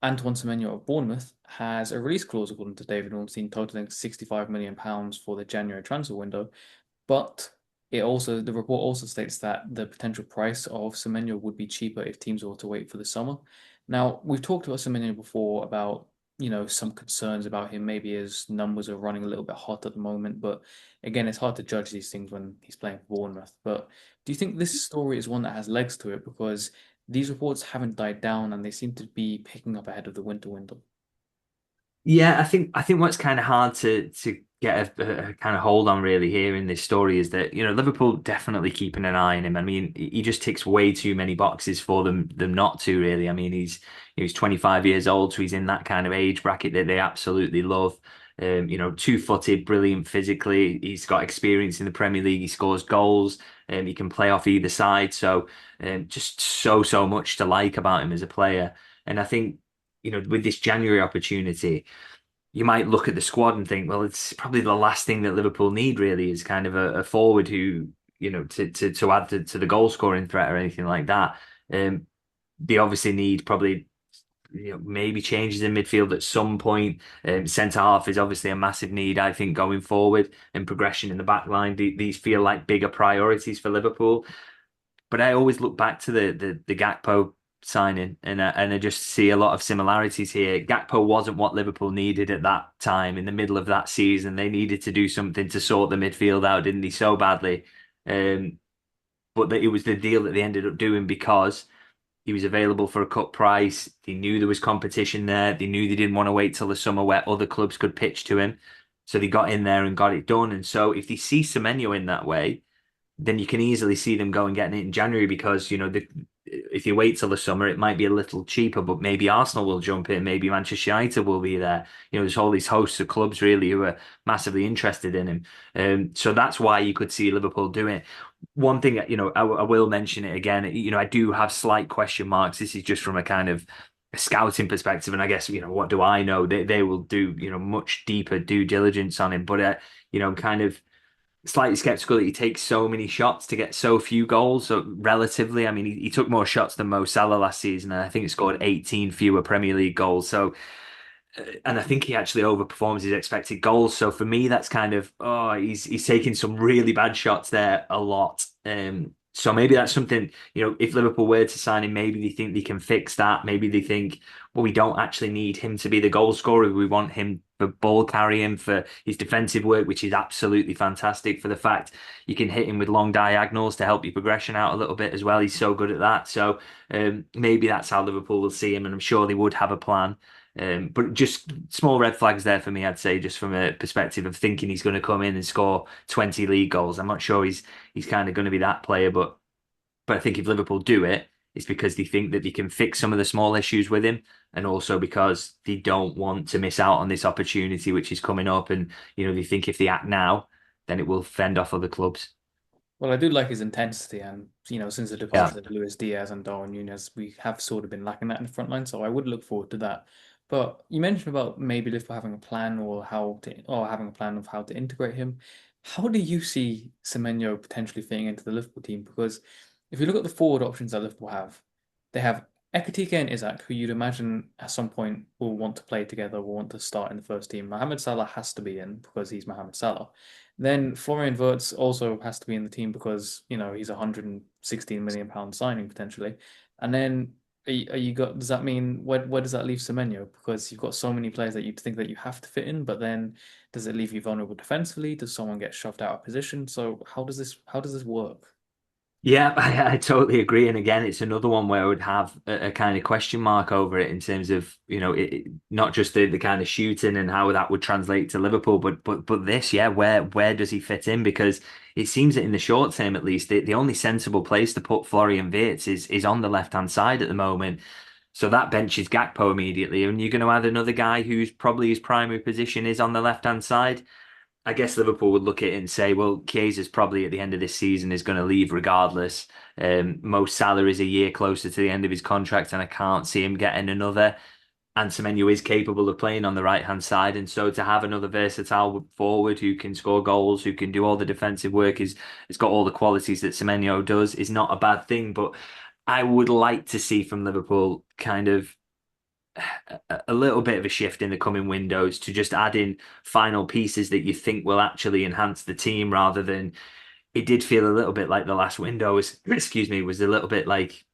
Antoine Semenyo of Bournemouth has a release clause, according to David Ornstein, totaling £65 million for the January transfer window. But the report also states that the potential price of Semenyo would be cheaper if teams were to wait for the summer. Now, we've talked about Semenyo before about, some concerns about him. Maybe his numbers are running a little bit hot at the moment, but again, it's hard to judge these things when he's playing for Bournemouth. But do you think this story is one that has legs to it? Because these reports haven't died down and they seem to be picking up ahead of the winter window. Yeah, I think what's kind of hard to get a kind of hold on really here in this story is that Liverpool definitely keeping an eye on him. I mean, he just ticks way too many boxes for them not to really. I mean, he's 25 years old, so he's in that kind of age bracket that they absolutely love. Two-footed, brilliant physically. He's got experience in the Premier League. He scores goals. He can play off either side. So, just so much to like about him as a player. And I think with this January opportunity, you might look at the squad and think, well, it's probably the last thing that Liverpool need really is kind of a forward who, to add to the goal scoring threat or anything like that. Um, they obviously need probably, maybe changes in midfield at some point. Centre half is obviously a massive need, I think, going forward and progression in the back line. These feel like bigger priorities for Liverpool. But I always look back to the Gakpo signing, and I just see a lot of similarities here. Gakpo wasn't what Liverpool needed at that time in the middle of that season. They needed to do something to sort the midfield out, didn't they, so badly? Um, but it was the deal that they ended up doing because he was available for a cut price. They knew there was competition there. They knew they didn't want to wait till the summer where other clubs could pitch to him. So they got in there and got it done. And so if they see Semenyo in that way, then you can easily see them going getting it in January because if you wait till the summer, it might be a little cheaper, but maybe Arsenal will jump in, maybe Manchester United will be there. There's all these hosts of clubs really who are massively interested in him. So that's why you could see Liverpool doing it. One thing, I will mention it again. I do have slight question marks. This is just from a kind of a scouting perspective, and I guess what do I know? They will do much deeper due diligence on him, but kind of slightly skeptical that he takes so many shots to get so few goals. So relatively, I mean, he took more shots than Mo Salah last season, and I think he scored 18 fewer Premier League goals. So, and I think he actually overperforms his expected goals. So for me, that's kind of he's taking some really bad shots there a lot. So maybe that's something, if Liverpool were to sign him, maybe they think they can fix that. Maybe they think, well, we don't actually need him to be the goal scorer. We want him for ball carrying, for his defensive work, which is absolutely fantastic. For the fact you can hit him with long diagonals to help your progression out a little bit as well. He's so good at that. So maybe that's how Liverpool will see him, and I'm sure they would have a plan. But just small red flags there for me, I'd say, just from a perspective of thinking he's going to come in and score 20 league goals. I'm not sure he's kind of going to be that player, but I think if Liverpool do it, it's because they think that they can fix some of the small issues with him, and also because they don't want to miss out on this opportunity which is coming up. And they think if they act now, then it will fend off other clubs. Well, I do like his intensity, and since the Yeah. departure of Luis Diaz and Darwin Núñez, we have sort of been lacking that in the front line. So I would look forward to that. But you mentioned about maybe Liverpool having a plan or having a plan of how to integrate him. How do you see Semenyo potentially fitting into the Liverpool team? Because if you look at the forward options that Liverpool have, they have Ekitike and Isak, who you'd imagine at some point will want to play together, will want to start in the first team. Mohamed Salah has to be in because he's Mohamed Salah. Then Florian Wirtz also has to be in the team because, he's a £116 million signing potentially. And then does that mean where does that leave Semenyo? Because you've got so many players that you think that you have to fit in, but then does it leave you vulnerable defensively? Does someone get shoved out of position? So how does this work? Yeah, I totally agree. And again, it's another one where I would have a kind of question mark over it in terms of, not just the kind of shooting and how that would translate to Liverpool, but this, yeah, where does he fit in? Because it seems that in the short term, at least, the only sensible place to put Florian Wirtz is on the left hand side at the moment. So that benches Gakpo immediately, and you're going to add another guy who's probably his primary position is on the left hand side. I guess Liverpool would look at it and say, well, Chiesa's probably at the end of this season is going to leave regardless. Mo Salah is a year closer to the end of his contract, and I can't see him getting another. And Semenyo is capable of playing on the right hand side, and so to have another versatile forward who can score goals, who can do all the defensive work, is has got all the qualities that Semenyo does, is not a bad thing. But I would like to see from Liverpool kind of a little bit of a shift in the coming windows to just add in final pieces that you think will actually enhance the team rather than it did feel a little bit like the last window was, excuse me, was a little bit like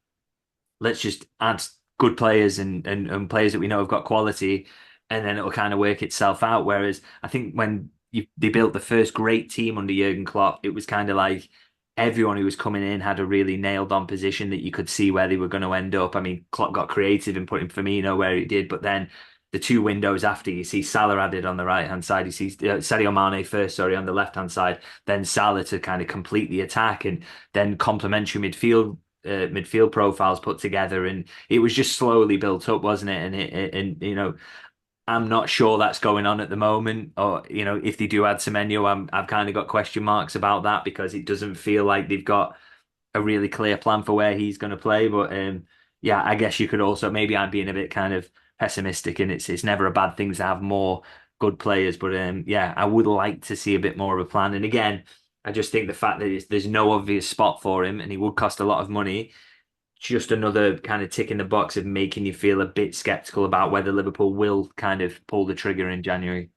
let's just add good players and players that we know have got quality, and then it'll kind of work itself out. Whereas I think when they built the first great team under Jurgen Klopp, it was kind of like everyone who was coming in had a really nailed on position that you could see where they were going to end up. I mean, Klopp got creative in putting Firmino where he did, but then the two windows after you see Salah added on the right hand side, you see Sadio Mane first, sorry, on the left hand side, then Salah to kind of complete the attack, and then complementary midfield profiles put together, and it was just slowly built up, wasn't it? And you know, I'm not sure that's going on at the moment, or you know, if they do add Semenyo, I've kind of got question marks about that because it doesn't feel like they've got a really clear plan for where he's going to play. But yeah, I guess you could also maybe I'm being a bit kind of pessimistic, and it's never a bad thing to have more good players. But yeah, I would like to see a bit more of a plan. And again, I just think the fact that there's no obvious spot for him, and he would cost a lot of money. Just another kind of tick in the box of making you feel a bit skeptical about whether Liverpool will kind of pull the trigger in January.